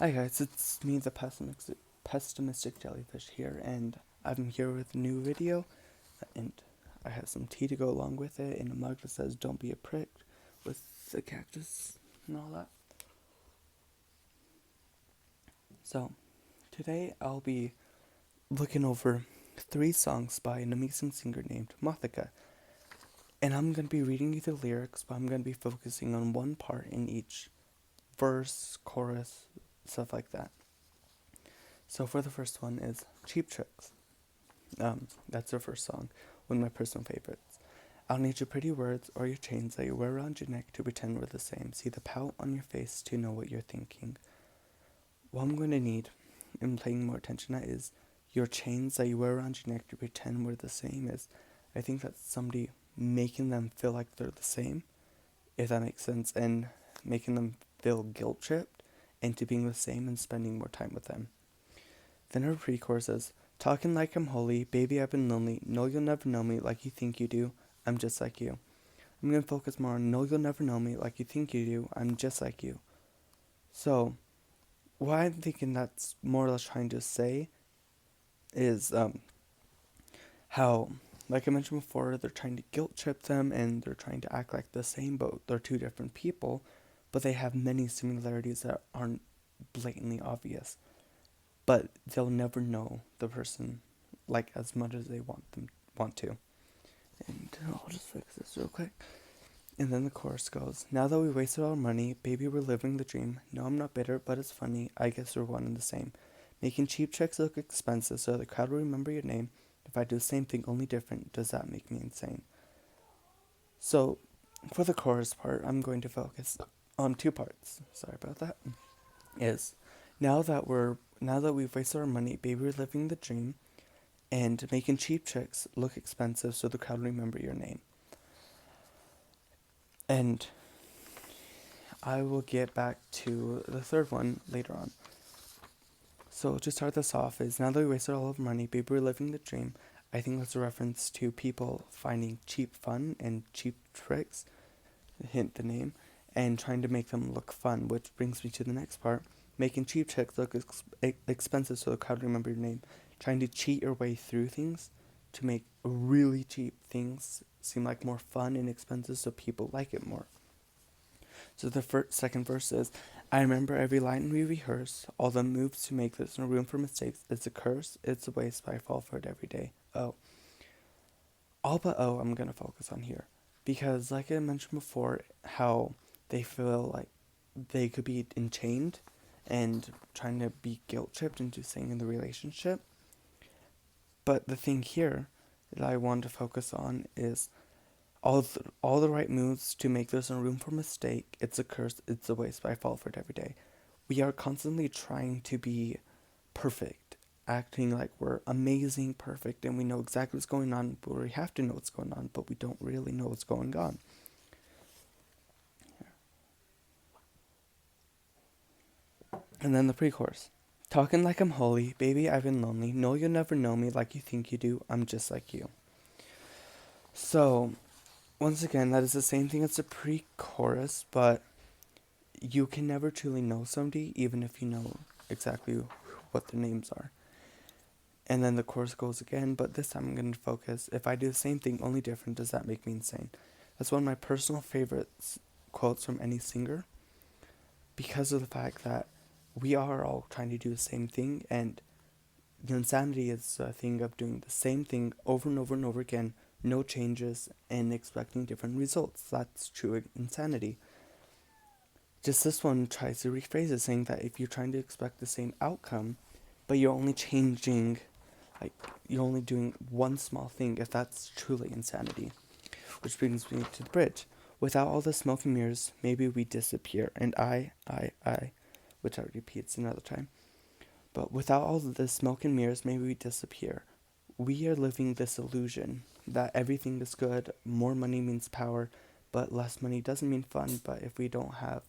Hi guys, it's me, the pessimistic jellyfish here, and I'm here with a new video, and I have some tea to go along with it, in a mug that says "Don't be a prick," with the cactus and all that. So, today I'll be looking over 3 songs by an amazing singer named Mothica, and I'm gonna be reading you the lyrics, but I'm gonna be focusing on one part in each verse, chorus, stuff like that. So for the first one is Cheap Tricks. That's her first song, one of my personal favorites. I'll need your pretty words or your chains that you wear around your neck to pretend we're the same. See the pout on your face to know what you're thinking. What I'm going to need in paying more attention at is your chains that you wear around your neck to pretend we're the same. Is I think that's somebody making them feel like they're the same, if that makes sense, and making them feel guilt tripped into being the same and spending more time with them. Then her pre-chorus is, talking like I'm holy, baby I've been lonely, no you'll never know me like you think you do, I'm just like you. I'm going to focus more on no you'll never know me like you think you do, I'm just like you. So, what I'm thinking that's more or less trying to say is how, like I mentioned before, they're trying to guilt trip them and they're trying to act like the same, but they're two different people, but they have many similarities that aren't blatantly obvious. But they'll never know the person like as much as they want to. And I'll just fix this real quick. And then the chorus goes, now that we wasted all our money, baby we're living the dream. No, I'm not bitter, but it's funny, I guess we're one and the same. Making cheap checks look expensive so the crowd will remember your name. If I do the same thing, only different, does that make me insane? So, for the chorus part, I'm going to focus on 2 parts. Sorry about that. Is now that we've wasted our money, baby, we're living the dream, and making cheap tricks look expensive so the crowd will remember your name. And I will get back to the third one later on. So to start this off is, now that we wasted all of our money, baby, we're living the dream. I think that's a reference to people finding cheap fun and cheap tricks, hint the name, and trying to make them look fun, which brings me to the next part. Making cheap tricks look expensive so the crowd will remember your name. Trying to cheat your way through things to make really cheap things seem like more fun and expensive so people like it more. So the second verse is, I remember every line we rehearse, all the moves to make this, no room for mistakes. It's a curse, it's a waste, but I fall for it every day. Oh. All but oh, I'm going to focus on here. Because like I mentioned before, how they feel like they could be enchained and trying to be guilt tripped into staying in the relationship. But the thing here that I want to focus on is all the right moves to make there's no room for mistake. It's a curse, it's a waste, but I fall for it every day. We are constantly trying to be perfect, acting like we're amazing, perfect, and we know exactly what's going on, but we have to know what's going on, but we don't really know what's going on. And then the pre-chorus. Talking like I'm holy, baby I've been lonely, no you'll never know me like you think you do, I'm just like you. So, once again, that is the same thing as the pre-chorus, but you can never truly know somebody even if you know exactly what their names are. And then the chorus goes again, but this time I'm going to focus, if I do the same thing, only different, does that make me insane? That's one of my personal favorites quotes from any singer, because of the fact that we are all trying to do the same thing, and the insanity is a thing of doing the same thing over and over and over again, no changes, and expecting different results. That's true insanity. Just this one tries to rephrase it, saying that if you're trying to expect the same outcome, but you're only changing, like, you're only doing one small thing, if that's truly insanity. Which brings me to the bridge. Without all the smoke and mirrors, maybe we disappear. And I, which I repeats another time. But without all the smoke and mirrors, maybe we disappear. We are living this illusion that everything is good, more money means power, but less money doesn't mean fun. But if we don't have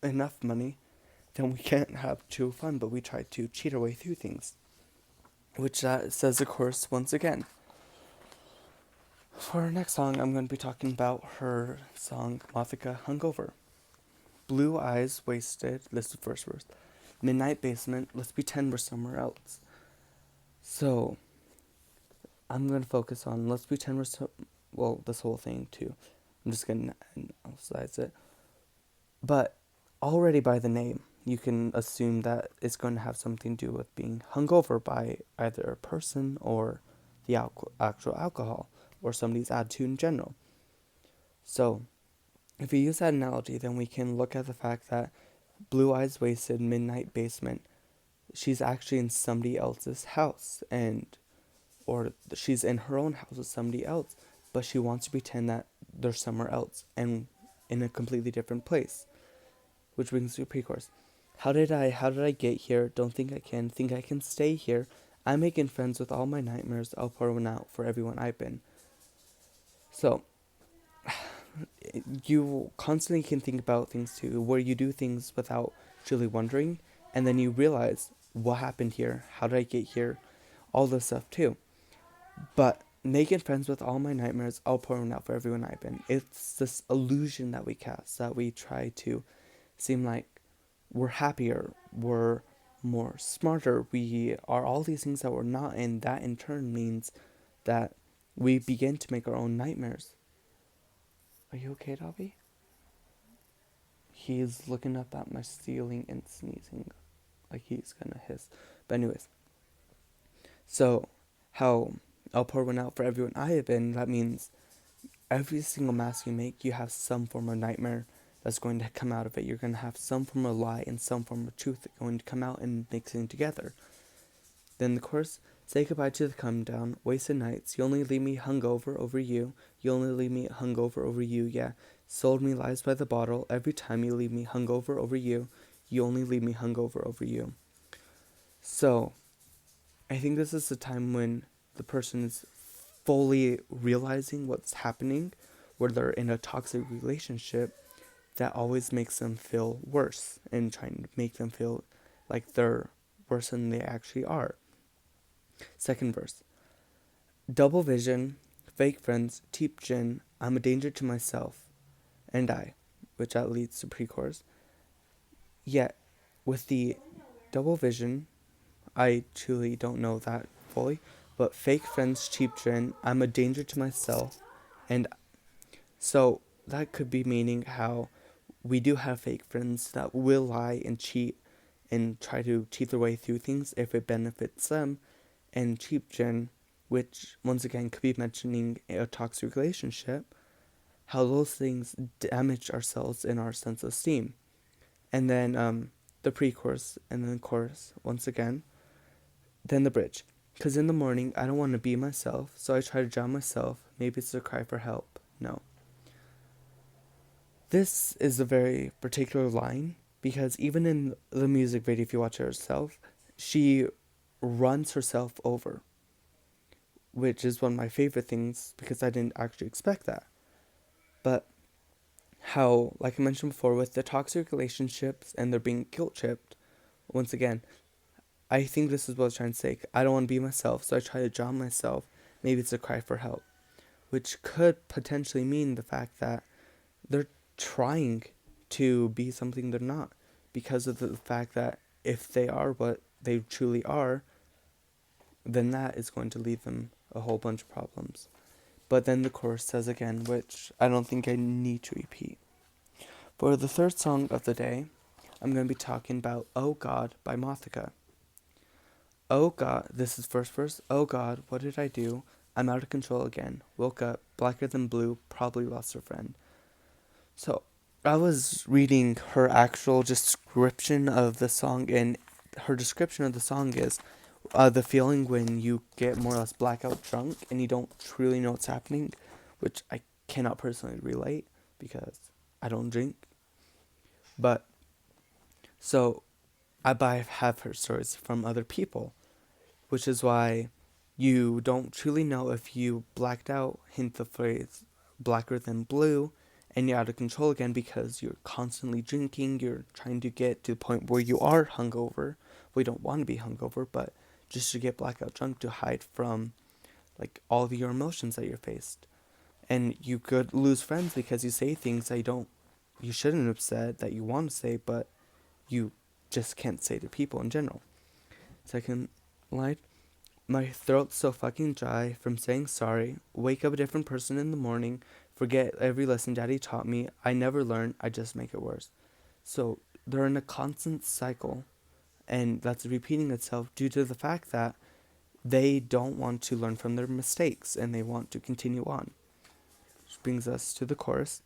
enough money, then we can't have true fun, but we try to cheat our way through things. Which says, of course, once again. For our next song, I'm going to be talking about her song, Mothica, Hungover. Blue eyes wasted, this is the first verse. midnight basement. Let's pretend we're somewhere else. So I'm gonna focus on let's pretend we're well, this whole thing too. I'm just gonna emphasize it. But already by the name, you can assume that it's going to have something to do with being hungover by either a person or the actual alcohol or somebody's attitude in general. So, if we use that analogy, then we can look at the fact that Blue Eyes Wasted Midnight Basement, she's actually in somebody else's house, and or she's in her own house with somebody else, but she wants to pretend that they're somewhere else and in a completely different place. Which brings to pre-chorus. How did I get here? Don't think I can stay here. I'm making friends with all my nightmares. I'll pour one out for everyone I've been. So, you constantly can think about things too, where you do things without truly wondering, and then you realize what happened here, how did I get here, all this stuff too. But making friends with all my nightmares, I'll pour one out for everyone I've been. It's this illusion that we cast, that we try to seem like we're happier, we're more smarter, we are all these things that we're not, and that in turn means that we begin to make our own nightmares. Are you okay, Dobby? He's looking up at my ceiling and sneezing like he's gonna hiss. But anyways, so how I'll pour one out for everyone I have been, that means every single mask you make, you have some form of nightmare that's going to come out of it. You're going to have some form of lie and some form of truth that's going to come out and mixing together. Then the chorus, say goodbye to the come down, wasted nights. You only leave me hungover over you. You only leave me hungover over you, yeah. Sold me lies by the bottle. Every time you leave me hungover over you. You only leave me hungover over you. So, I think this is the time when the person is fully realizing what's happening, where they're in a toxic relationship that always makes them feel worse and trying to make them feel like they're worse than they actually are. Second verse. Double vision, fake friends, cheap gin, I'm a danger to myself and I, which that leads to pre-chorus. Yet, with the double vision, I truly don't know that fully, but fake friends, cheap gin, I'm a danger to myself, and so that could be meaning how we do have fake friends that will lie and cheat and try to cheat their way through things if it benefits them, and cheap gin, which once again could be mentioning a toxic relationship, how those things damage ourselves and our sense of esteem. And then the pre-chorus and then the chorus once again. Then the bridge. Because in the morning, I don't want to be myself, so I try to drown myself. Maybe it's a cry for help. No. This is a very particular line, because even in the music video, if you watch it herself, she runs herself over, which is one of my favorite things, because I didn't actually expect that. But how, like I mentioned before, with the toxic relationships and they're being guilt-tripped, once again, I think this is what I was trying to say. I don't want to be myself, so I try to drown myself. Maybe it's a cry for help, which could potentially mean the fact that they're trying to be something they're not, because of the fact that if they are what they truly are, then that is going to leave them a whole bunch of problems. But then the chorus says again, which I don't think I need to repeat. For the third song of the day, I'm going to be talking about Oh God by Mothica. Oh God, this is first verse. Oh God, what did I do? I'm out of control again. Woke up, blacker than blue, probably lost a friend. So, I was reading her actual description of the song, and her description of the song is the feeling when you get more or less blackout drunk and you don't truly know what's happening, which I cannot personally relate because I don't drink. But, so, I have heard stories from other people, which is why you don't truly know if you blacked out, hint the phrase blacker than blue, and you're out of control again because you're constantly drinking, you're trying to get to the point where you are hungover. We don't want to be hungover, but just to get blackout drunk to hide from like all of your emotions that you're faced. And you could lose friends because you say things that you shouldn't have said, that you want to say, but you just can't say to people in general. Second line, my throat's so fucking dry from saying sorry. Wake up a different person in the morning. Forget every lesson daddy taught me. I never learn. I just make it worse. So they're in a constant cycle, and that's repeating itself due to the fact that they don't want to learn from their mistakes and they want to continue on. Which brings us to the chorus.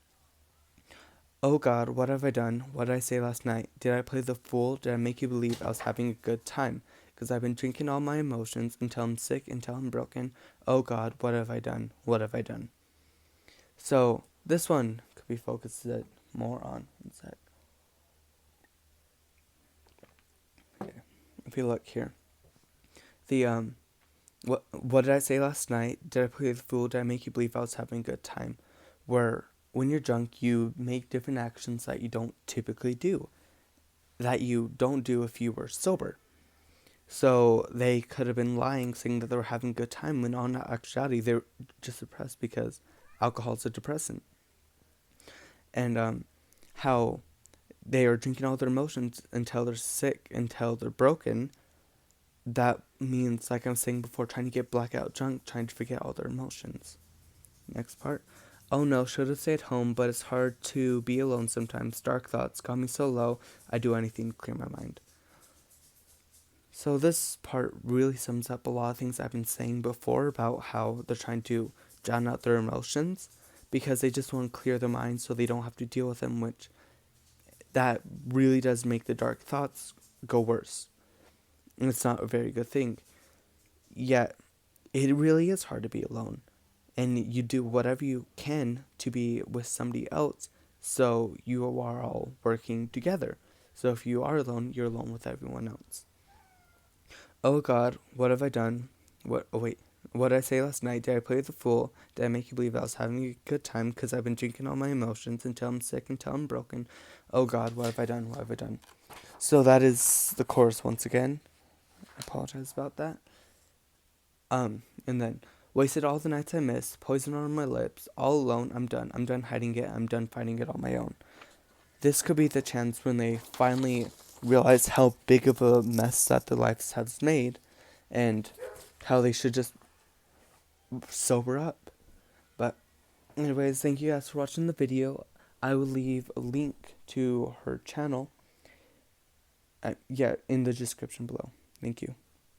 Oh God, what have I done? What did I say last night? Did I play the fool? Did I make you believe I was having a good time? Because I've been drinking all my emotions until I'm sick, until I'm broken. Oh God, what have I done? What have I done? So this one could be focused a bit more on. Okay. If you look here, the what did I say last night? Did I play the fool? Did I make you believe I was having a good time? Where when you're drunk, you make different actions that you don't typically do, that you don't do if you were sober. So they could have been lying, saying that they were having a good time, when on actuality they're just depressed because alcohol is a depressant. And how they are drinking all their emotions until they're sick, until they're broken. That means, like I was saying before, trying to get blackout drunk, trying to forget all their emotions. Next part. Oh no, should have stayed home, but it's hard to be alone sometimes. Dark thoughts got me so low, I'd do anything to clear my mind. So this part really sums up a lot of things I've been saying before about how they're trying to drown out their emotions because they just want to clear their mind so they don't have to deal with them, which that really does make the dark thoughts go worse. And it's not a very good thing. Yet, it really is hard to be alone. And you do whatever you can to be with somebody else, so you are all working together. So if you are alone, you're alone with everyone else. Oh God, what have I done? What did I say last night? Did I play the fool? Did I make you believe I was having a good time because I've been drinking all my emotions until I'm sick, until I'm broken? Oh God, what have I done? What have I done? So that is the chorus once again. I apologize about that. And then, wasted all the nights I missed, poison on my lips, all alone, I'm done. I'm done hiding it, I'm done fighting it on my own. This could be the chance when they finally realize how big of a mess that their lives has made, and how they should just sober up. But anyways, thank you guys for watching the video. I will leave a link to her channel in the description below. Thank you.